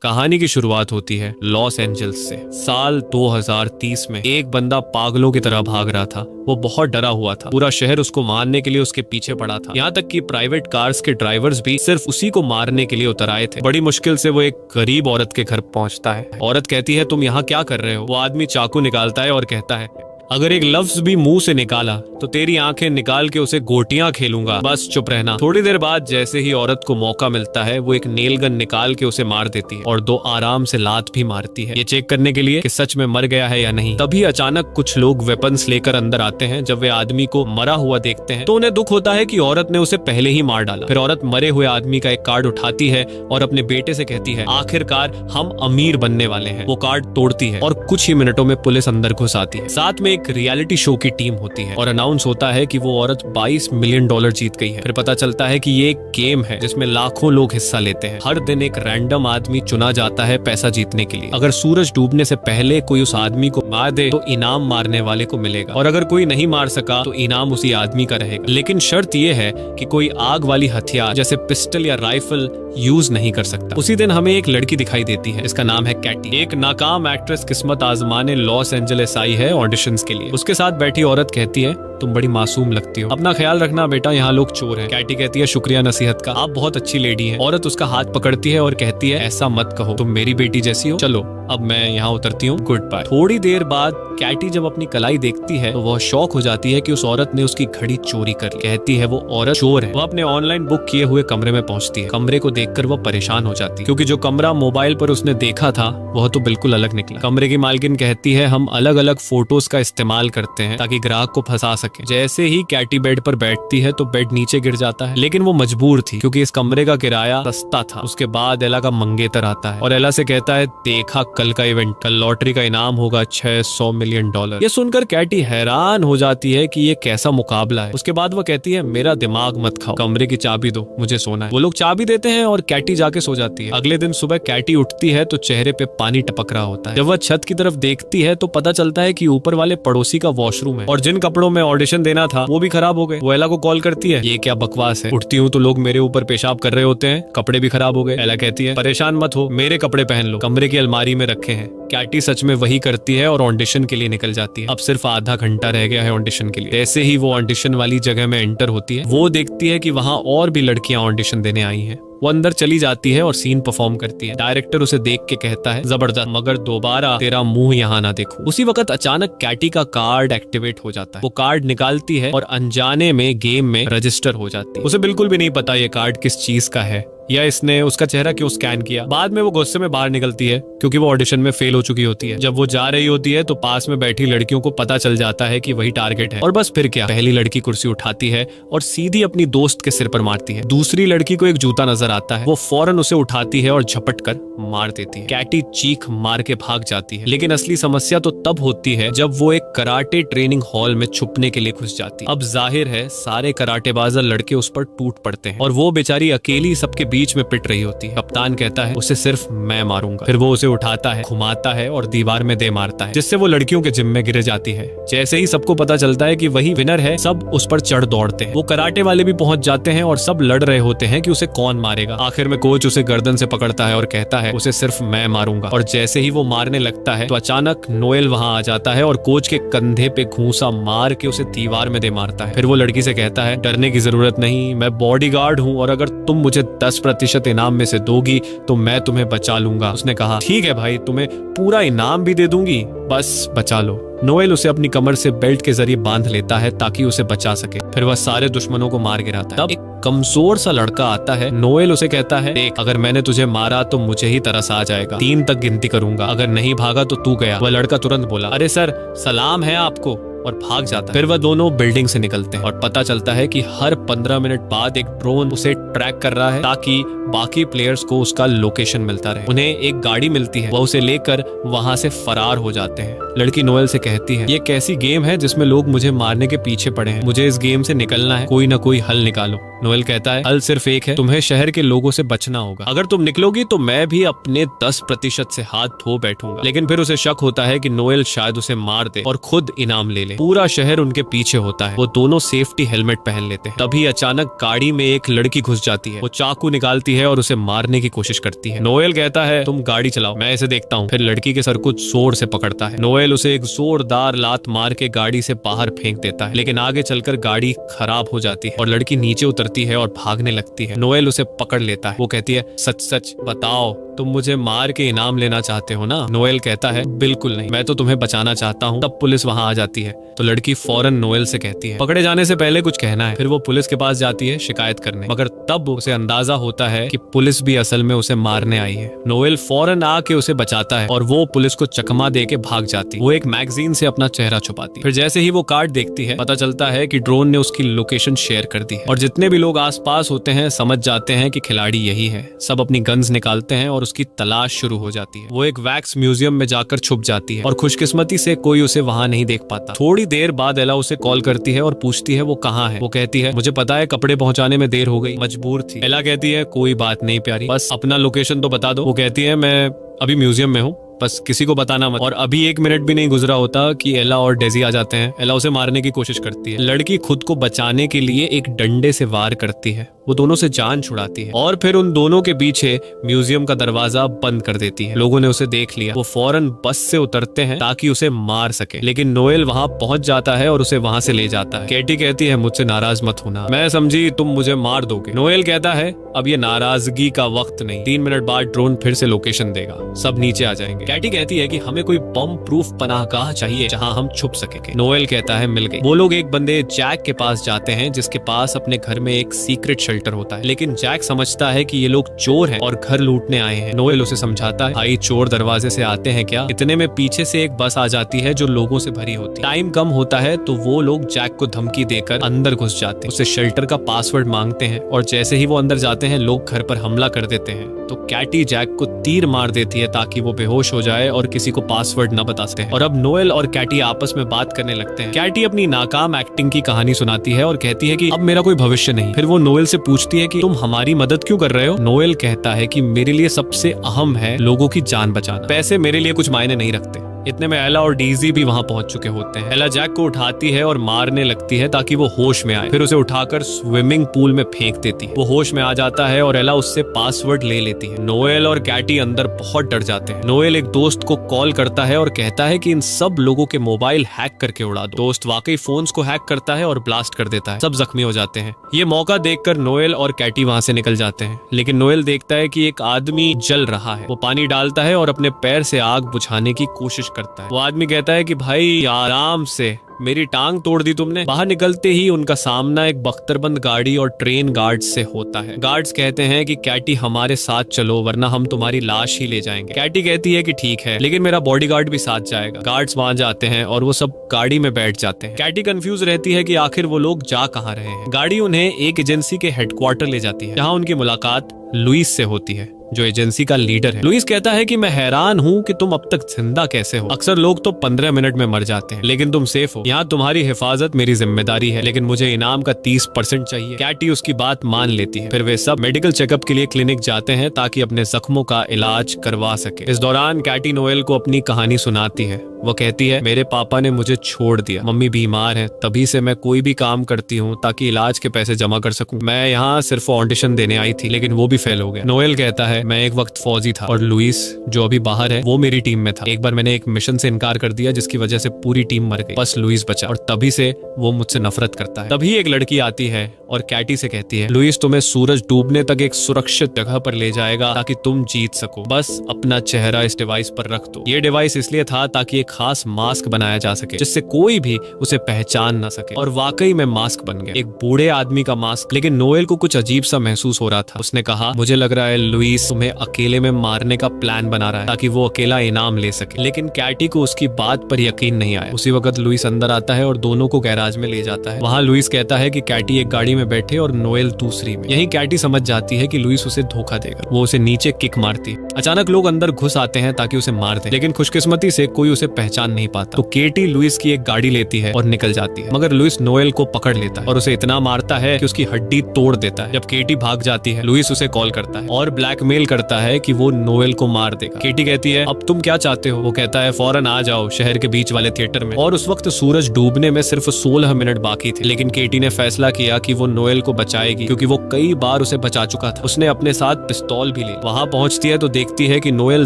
कहानी की शुरुआत होती है लॉस एंजल्स से। साल 2030 में एक बंदा पागलों की तरह भाग रहा था। वो बहुत डरा हुआ था। पूरा शहर उसको मारने के लिए उसके पीछे पड़ा था। यहाँ तक कि प्राइवेट कार्स के ड्राइवर्स भी सिर्फ उसी को मारने के लिए उतर आए थे। बड़ी मुश्किल से वो एक गरीब औरत के घर पहुंचता है। औरत कहती है, तुम यहाँ क्या कर रहे हो? वो आदमी चाकू निकालता है और कहता है, अगर एक लफ्ज भी मुंह से निकाला तो तेरी आंखें निकाल के उसे गोटियां खेलूंगा, बस चुप रहना। थोड़ी देर बाद जैसे ही औरत को मौका मिलता है, वो एक नेल गन निकाल के उसे मार देती है और 2 आराम से लात भी मारती है, ये चेक करने के लिए कि सच में मर गया है या नहीं। तभी अचानक कुछ लोग वेपन्स लेकर अंदर आते हैं। जब वे आदमी को मरा हुआ देखते हैं तो उन्हें दुख होता है कि औरत ने उसे पहले ही मार डाला। फिर औरत मरे हुए आदमी का एक कार्ड उठाती है और अपने बेटे से कहती है, आखिरकार हम अमीर बनने वाले हैं। वो कार्ड तोड़ती है और कुछ ही मिनटों में पुलिस अंदर घुस आती है। साथ में एक रियलिटी शो की टीम होती है और अनाउंस होता है कि वो औरत $22 मिलियन जीत गई है। फिर पता चलता है कि ये एक गेम है जिसमें लाखों लोग हिस्सा लेते हैं। हर दिन एक रैंडम आदमी चुना जाता है पैसा जीतने के लिए। अगर सूरज डूबने से पहले कोई उस आदमी को मार दे तो इनाम मारने वाले को मिलेगा, और अगर कोई नहीं मार सका तो इनाम उसी आदमी का रहेगा। लेकिन शर्त ये है कि कोई आग वाली हथियार जैसे पिस्टल या राइफल यूज नहीं कर सकता। उसी दिन हमें एक लड़की दिखाई देती है, इसका नाम है कैटी। एक नाकाम एक्ट्रेस किस्मत आजमाने लॉस एंजलिस आई है ऑडिशंस के लिए। उसके साथ बैठी औरत कहती है, तुम बड़ी मासूम लगती हो, अपना ख्याल रखना बेटा, यहाँ लोग चोर हैं। कैटी कहती है, शुक्रिया नसीहत का, आप बहुत अच्छी लेडी हैं। औरत उसका हाथ पकड़ती है और कहती है, ऐसा मत कहो, तुम मेरी बेटी जैसी हो। चलो अब मैं यहाँ उतरती हूँ, गुड बाय। थोड़ी देर बाद कैटी जब अपनी कलाई देखती है तो वह शॉक हो जाती है कि उस औरत ने उसकी घड़ी चोरी कर ली। कहती है वो औरत चोर है। वह अपने ऑनलाइन बुक किए हुए कमरे में पहुंचती है। कमरे को देखकर वह परेशान हो जाती है, क्योंकि जो कमरा मोबाइल पर उसने देखा था वह तो बिल्कुल अलग निकला। कमरे की मालकिन कहती है, हम अलग अलग फोटोज का इस्तेमाल करते हैं ताकि ग्राहक को फंसा सके। जैसे ही कैटी बेड पर बैठती है तो बेड नीचे गिर जाता है, लेकिन वो मजबूर थी क्योंकि इस कमरे का किराया सस्ता था। उसके बाद एला का मंगेतर आता है और एला से कहता है, देखा कल का इवेंट, कल लॉटरी का इनाम होगा $600 मिलियन। ये सुनकर कैटी हैरान हो जाती है कि ये कैसा मुकाबला है। उसके बाद वो कहती है, मेरा दिमाग मत खाओ, कमरे की चाबी दो, मुझे सोना है। वो लोग चाबी देते हैं और कैटी जाके सो जाती है। अगले दिन सुबह कैटी उठती है तो चेहरे पे पानी टपक रहा होता है। जब वह छत की तरफ देखती है तो पता चलता है कि ऊपर वाले पड़ोसी का वॉशरूम है और जिन कपड़ों में ऑडिशन देना था वो भी खराब हो गए। वो एला को कॉल करती है, ये क्या बकवास है, उठती हूँ तो लोग मेरे ऊपर पेशाब कर रहे होते हैं, कपड़े भी खराब हो गए। एला कहती है, परेशान मत हो, मेरे कपड़े पहन लो, कमरे की अलमारी में रखे हैं। कैटी सच में वही करती है और ऑडिशन के लिए निकल जाती है। अब सिर्फ आधा घंटा रह गया है ऑडिशन के लिए। जैसे ही वो ऑडिशन वाली जगह में एंटर होती है, वो देखती है कि वहाँ और भी लड़कियां ऑडिशन देने आई हैं। वो अंदर चली जाती है और सीन परफॉर्म करती है। डायरेक्टर उसे देख के कहता है, जबरदस्त, मगर दोबारा तेरा मुंह यहाँ ना देखो। उसी वक्त अचानक कैटी का कार्ड एक्टिवेट हो जाता है। वो कार्ड निकालती है और अनजाने में गेम में रजिस्टर हो जाती है। उसे बिल्कुल भी नहीं पता ये कार्ड किस चीज का है या इसने उसका चेहरा क्यों स्कैन किया। बाद में वो गुस्से में बाहर निकलती है क्योंकि वो ऑडिशन में फेल हो चुकी होती है। जब वो जा रही होती है तो पास में बैठी लड़कियों को पता चल जाता है कि वही टारगेट है, और बस फिर क्या, पहली लड़की कुर्सी उठाती है और सीधी अपनी दोस्त के सिर पर मारती है। दूसरी लड़की को एक जूता नजर आता है, वो फौरन उसे उठाती है और झपट कर मार देती है। कैटी चीख मार के भाग जाती है, लेकिन असली समस्या तो तब होती है जब वो एक कराटे ट्रेनिंग हॉल में छुपने के लिए घुस जाती है। अब जाहिर है सारे कराटेबाज लड़के उस पर टूट पड़ते हैं और वो बेचारी अकेली सबके बीच में पिट रही होती है। कप्तान कहता है, उसे सिर्फ मैं मारूंगा। फिर वो उसे उठाता है, घुमाता है और दीवार में दे मारता है, जिससे वो लड़कियों के जिम में गिर जाती है। जैसे ही सबको पता चलता है कि वही विनर है, सब उस पर चढ़ दौड़ते हैं। वो कराटे वाले भी पहुंच जाते हैं और सब लड़ रहे होते हैं कि उसे कौन मारेगा। आखिर में कोच उसे गर्दन से पकड़ता है और कहता है, उसे सिर्फ मैं मारूंगा। और जैसे ही वो मारने लगता है तो अचानक नोएल वहां आ जाता है और कोच के कंधे पे घूंसा मार के उसे दीवार में दे मारता है। फिर वो लड़की से कहता है, डरने की जरूरत नहीं, मैं बॉडीगार्ड हूँ और अगर तुम मुझे 10% इनाम में से दोगी तो मैं तुम्हें बचा लूंगा। उसने कहा, ठीक है भाई, तुम्हें पूरा इनाम भी दे दूंगी, बस बचा लो। नोएल उसे अपनी कमर से बेल्ट के जरिए बांध लेता है ताकि उसे बचा सके। फिर वह सारे दुश्मनों को मार गिराता है। तब एक कमजोर सा लड़का आता है। नोएल उसे कहता है, देख, अगर मैंने तुझे मारा तो मुझे ही तरस आ जाएगा, 3 तक गिनती करूंगा, अगर नहीं भागा तो तू गया। वह लड़का तुरंत बोला, अरे सर, सलाम है आपको, और भाग जाता है। फिर वह दोनों बिल्डिंग से निकलते हैं और पता चलता है कि हर 15 मिनट बाद एक ड्रोन उसे ट्रैक कर रहा है ताकि बाकी प्लेयर्स को उसका लोकेशन मिलता रहे। उन्हें एक गाड़ी मिलती है, वह उसे लेकर वहां से फरार हो जाते हैं। लड़की नोएल से कहती है, ये कैसी गेम है जिसमें लोग मुझे मारने के पीछे पड़े हैं, मुझे इस गेम से निकलना है, कोई ना कोई हल निकालो। नोएल कहता है, हल सिर्फ एक है, तुम्हें शहर के लोगों से बचना होगा। अगर तुम निकलोगी तो मैं भी अपने 10% से हाथ धो बैठूंगा। लेकिन फिर उसे शक होता है कि नोएल शायद उसे मार दे और खुद इनाम ले ले। पूरा शहर उनके पीछे होता है। वो दोनों सेफ्टी हेलमेट पहन लेते हैं। तभी अचानक गाड़ी में एक लड़की घुस जाती है। वो चाकू निकालती है और उसे मारने की कोशिश करती है। नोएल कहता है तुम गाड़ी चलाओ, मैं इसे देखता हूँ। फिर लड़की के सर को जोर से पकड़ता है। नोएल उसे एक जोरदार लात मार के गाड़ी से बाहर फेंक देता है, लेकिन आगे चलकर गाड़ी खराब हो जाती है और लड़की नीचे उतरती है और भागने लगती है। नोएल उसे पकड़ लेता है। वो कहती है सच सच बताओ, तुम मुझे मार के इनाम लेना चाहते हो ना? नोएल कहता है बिल्कुल नहीं, मैं तो तुम्हें बचाना चाहता हूँ। तब पुलिस वहां आ जाती है तो लड़की फौरन नोएल से कहती है पकड़े जाने से पहले कुछ कहना है। फिर वो पुलिस के पास जाती है शिकायत करने, मगर तब उसे अंदाजा होता है कि पुलिस भी असल में उसे मारने आई है। नोएल फौरन आके उसे बचाता है और वो पुलिस को चकमा दे के भाग जाती है। वो एक मैगजीन से अपना चेहरा छुपाती है। फिर जैसे ही वो कार्ड देखती है पता चलता है कि ड्रोन ने उसकी लोकेशन शेयर कर दी है और जितने भी लोग आसपास होते हैं समझ जाते हैं कि खिलाड़ी यही है। सब अपनी गन्स निकालते हैं और उसकी तलाश शुरू हो जाती है। वो एक वैक्स म्यूजियम में जाकर छुप जाती है और खुशकिस्मती से कोई उसे वहां नहीं देख पाता। थोड़ी देर बाद एला उसे कॉल करती है और पूछती है वो कहाँ है। वो कहती है मुझे पता है, कपड़े पहुंचाने में देर हो गई, मजबूर थी। एला कहती है कोई बात नहीं प्यारी, बस अपना लोकेशन तो बता दो। वो कहती है मैं अभी म्यूजियम में हूँ, बस किसी को बताना मत। और अभी 1 मिनट भी नहीं गुजरा होता कि एला और डेजी आ जाते हैं। एला उसे मारने की कोशिश करती है। लड़की खुद को बचाने के लिए एक डंडे से वार करती है। वो दोनों से जान छुड़ाती है और फिर उन दोनों के पीछे म्यूजियम का दरवाजा बंद कर देती है। लोगों ने उसे देख लिया। वो फौरन बस से उतरते हैं ताकि उसे मार सके, लेकिन नोएल वहां पहुंच जाता है और उसे वहां से ले जाता है। कैटी कहती है मुझसे नाराज मत होना, मैं समझी तुम मुझे मार दोगे। नोएल कहता है अब ये नाराजगी का वक्त नहीं, 3 मिनट बाद ड्रोन फिर से लोकेशन देगा, सब नीचे आ जाएंगे। कैटी कहती है कि हमें कोई बम प्रूफ पनाहगाह चाहिए जहां हम छुप सकेंगे। नोएल कहता है मिल गई। वो लोग एक बंदे जैक के पास जाते हैं जिसके पास अपने घर में एक सीक्रेट शेल्टर होता है, लेकिन जैक समझता है कि ये लोग चोर हैं और घर लूटने आए हैं। नोएल उसे समझाता है भाई चोर दरवाजे से आते हैं क्या? इतने में पीछे से एक बस आ जाती है जो लोगों से भरी होती है। टाइम कम होता है तो वो लोग जैक को धमकी देकर अंदर घुस जाते हैं, उसे शेल्टर का पासवर्ड मांगते हैं और जैसे ही वो अंदर जाते हैं लोग घर पर हमला कर देते हैं। तो कैटी जैक को तीर मार देती है ताकि वो बेहोश हो जाए और किसी को पासवर्ड न बता सके। और अब नोएल और कैटी आपस में बात करने लगते हैं। कैटी अपनी नाकाम एक्टिंग की कहानी सुनाती है और कहती है कि अब मेरा कोई भविष्य नहीं। फिर वो नोएल से पूछती है कि तुम हमारी मदद क्यों कर रहे हो? नोएल कहता है कि मेरे लिए सबसे अहम है लोगों की जान बचाना, पैसे मेरे लिए कुछ मायने नहीं रखते। इतने में एला और डीजी भी वहां पहुंच चुके होते हैं। एला जैक को उठाती है और मारने लगती है ताकि वो होश में आए। फिर उसे उठाकर स्विमिंग पूल में फेंक देती है। वो होश में आ जाता है और एला उससे पासवर्ड ले लेती है। नोएल और कैटी अंदर बहुत डर जाते हैं। नोएल एक दोस्त को कॉल करता है और कहता है कि इन सब लोगों के मोबाइल हैक करके उड़ा दो। दोस्त वाकई फोन्स को हैक करता है और ब्लास्ट कर देता है। सब जख्मी हो जाते हैं। ये मौका देखकर नोएल और कैटी वहां से निकल जाते हैं, लेकिन नोएल देखता है कि एक आदमी जल रहा है। वो पानी डालता है और अपने पैर से आग बुझाने की कोशिश करता है। वो आदमी कहता है कि भाई आराम से, मेरी टांग तोड़ दी तुमने। बाहर निकलते ही उनका सामना एक बख्तरबंद गाड़ी और ट्रेन गार्ड्स से होता है। गार्ड्स कहते हैं कि कैटी हमारे साथ चलो वरना हम तुम्हारी लाश ही ले जाएंगे। कैटी कहती है कि ठीक है, लेकिन मेरा बॉडीगार्ड भी साथ जाएगा। गार्ड्स वहां जाते हैं और वो सब गाड़ी में बैठ जाते हैं। कैटी कंफ्यूज रहती है कि आखिर वो लोग जा कहाँ रहे हैं। गाड़ी उन्हें एक एजेंसी के हेडक्वार्टर ले जाती है, जहाँ उनकी मुलाकात लुइस से होती है जो एजेंसी का लीडर है। लुइस कहता है कि मैं हैरान हूँ कि तुम अब तक जिंदा कैसे हो। अक्सर लोग तो 15 मिनट में मर जाते हैं, लेकिन तुम सेफ हो। यहाँ तुम्हारी हिफाजत मेरी जिम्मेदारी है, लेकिन मुझे इनाम का 30% चाहिए। कैटी उसकी बात मान लेती है। फिर वे सब मेडिकल चेकअप के लिए क्लिनिक जाते हैं ताकि अपने जख्मों का इलाज करवा सके। इस दौरान कैटी नोएल को अपनी कहानी सुनाती है। वो कहती है मेरे पापा ने मुझे छोड़ दिया, मम्मी बीमार है, तभी से मैं कोई भी काम करती हूँ ताकि इलाज के पैसे जमा कर सकूं। मैं यहाँ सिर्फ ऑडिशन देने आई थी, लेकिन वो भी फेल हो गया। नोएल कहता है मैं एक वक्त फौजी था और लुइस जो अभी बाहर है वो मेरी टीम में था। एक बार मैंने एक मिशन से इनकार कर दिया जिसकी वजह से पूरी टीम मर गई, बस लुइस बचा और तभी से वो मुझसे नफरत करता है। तभी एक लड़की आती है और कैटी से कहती है लुइस तुम्हें सूरज डूबने तक एक सुरक्षित जगह पर ले जाएगा ताकि तुम जीत सको, बस अपना चेहरा इस डिवाइस पर रख दो। ये डिवाइस इसलिए था ताकि एक खास मास्क बनाया जा सके जिससे कोई भी उसे पहचान न सके। और वाकई में मास्क बन गया, एक बूढ़े आदमी का मास्क। लेकिन नोएल को कुछ अजीब सा महसूस हो रहा था। उसने कहा मुझे लग रहा है लुइस तुम्हें अकेले में मारने का प्लान बना रहा है ताकि वो अकेला इनाम ले सके। लेकिन कैटी को उसकी बात पर यकीन नहीं आया। उसी वक्त लुइस अंदर आता है और दोनों को गैराज में ले जाता है। वहाँ लुइस कहता है कि कैटी एक गाड़ी में बैठे और नोएल दूसरी में। यही कैटी समझ जाती है कि लुइस उसे धोखा देगा। वो उसे नीचे किक मारती है। अचानक लोग अंदर घुस आते हैं ताकि उसे मार दे, लेकिन खुशकिस्मती से कोई उसे पहचान नहीं पाता। तो केटी लुइस की एक गाड़ी लेती है और निकल जाती है, मगर लुइस नोएल को पकड़ लेता है और उसे इतना मारता है कि उसकी हड्डी तोड़ देता है। जब केटी भाग जाती है, लुइस उसे कॉल करता है और ब्लैकमेल करता है कि वो नोएल को मार देगा। केटी कहती है अब तुम क्या चाहते हो? वो कहता है फौरन आ जाओ शहर के बीच वाले थिएटर में। और उस वक्त सूरज डूबने में सिर्फ 16 मिनट बाकी थे, लेकिन केटी ने फैसला किया कि वो नोएल को बचाएगी क्योंकि वो कई बार उसे बचा चुका था। उसने अपने साथ पिस्तौल भी ली। वहां पहुंचती है तो देखती है कि नोएल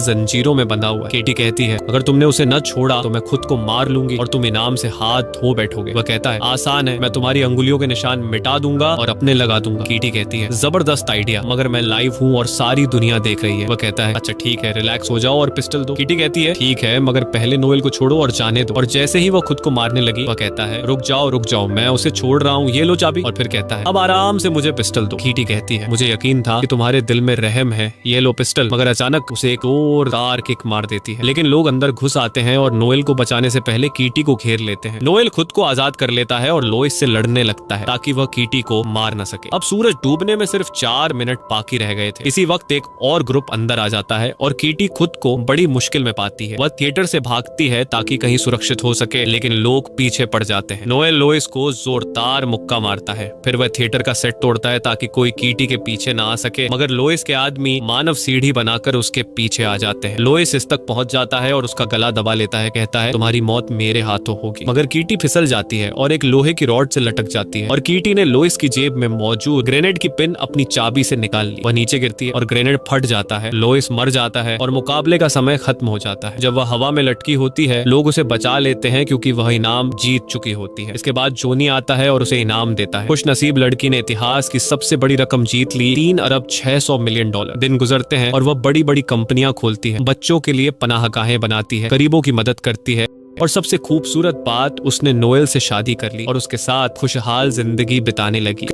जंजीरों में बंधा हुआ है। केटी कहती है अगर तुमने उसे न छोड़ा तो मैं खुद को मार लूंगी और तुम इनाम से हाथ धो बैठोगे। वह कहता है आसान है, मैं तुम्हारी अंगुलियों के निशान मिटा दूंगा और अपने लगा दूंगा। केटी कहती है जबरदस्त आइडिया, मगर मैं लाइव हूँ और सारी दुनिया देख रही है। वह कहता है अच्छा ठीक है, रिलैक्स हो जाओ और पिस्टल दो। केटी कहती है ठीक है, मगर पहले नोएल को छोड़ो और जाने दो। और जैसे ही वो खुद को मारने लगी, वह कहता है रुक जाओ, मैं उसे छोड़ रहा हूँ, ये लो चाबी। और फिर कहता है अब आराम से मुझे पिस्टल दो। केटी कहती है मुझे यकीन था कि तुम्हारे दिल में रहम है, ये लो पिस्टल। मगर अचानक उसे एक और तार किक मार देती है। लेकिन लोग अंदर घुस आते हैं और नोएल को बचाने से पहले कीटी को घेर लेते हैं। नोएल खुद को आजाद कर लेता है और लोइस से लड़ने लगता है ताकि वह कीटी को मार न सके। अब सूरज डूबने में सिर्फ 4 मिनट बाकी रह गए थे। इसी वक्त एक और ग्रुप अंदर आ जाता है और कीटी खुद को बड़ी मुश्किल में पाती है। वह थिएटर से भागती है ताकि कहीं सुरक्षित हो सके, लेकिन लोग पीछे पड़ जाते हैं। नोएल लोइस को जोरदार मुक्का मारता है। फिर वह थिएटर का सेट तोड़ता है ताकि कोई कीटी के पीछे ना आ सके, मगर लोइस के आदमी मानव सीढ़ी बनाकर उसके पीछे आ जाते हैं। लोइस इस तक पहुंच जाता है और उसका गला दबा लेता है। कहता है तुम्हारी मौत मेरे हाथों होगी। मगर कीटी फिसल जाती है और एक लोहे की रॉड से लटक जाती है और कीटी ने लोइस की जेब में मौजूद ग्रेनेड की पिन अपनी चाबी से निकाल ली। वह नीचे गिरती है और ग्रेनेड फट जाता है। लोइस मर जाता है और मुकाबले का समय खत्म हो जाता है। जब वह हवा में लटकी होती है, लोग उसे बचा लेते हैं क्योंकि वह इनाम जीत चुकी होती है। इसके बाद जोनी आता है और उसे इनाम देता है। खुश नसीब लड़की ने इतिहास की सबसे बड़ी रकम जीत ली, $3,600,000,000। दिन गुजरते हैं और वह बड़ी बड़ी कंपनियां खोलती है, बच्चों के लिए पनाहगाहें बनाती है, गरीबों की मदद करती है और सबसे खूबसूरत बात, उसने नोएल से शादी कर ली और उसके साथ खुशहाल जिंदगी बिताने लगी।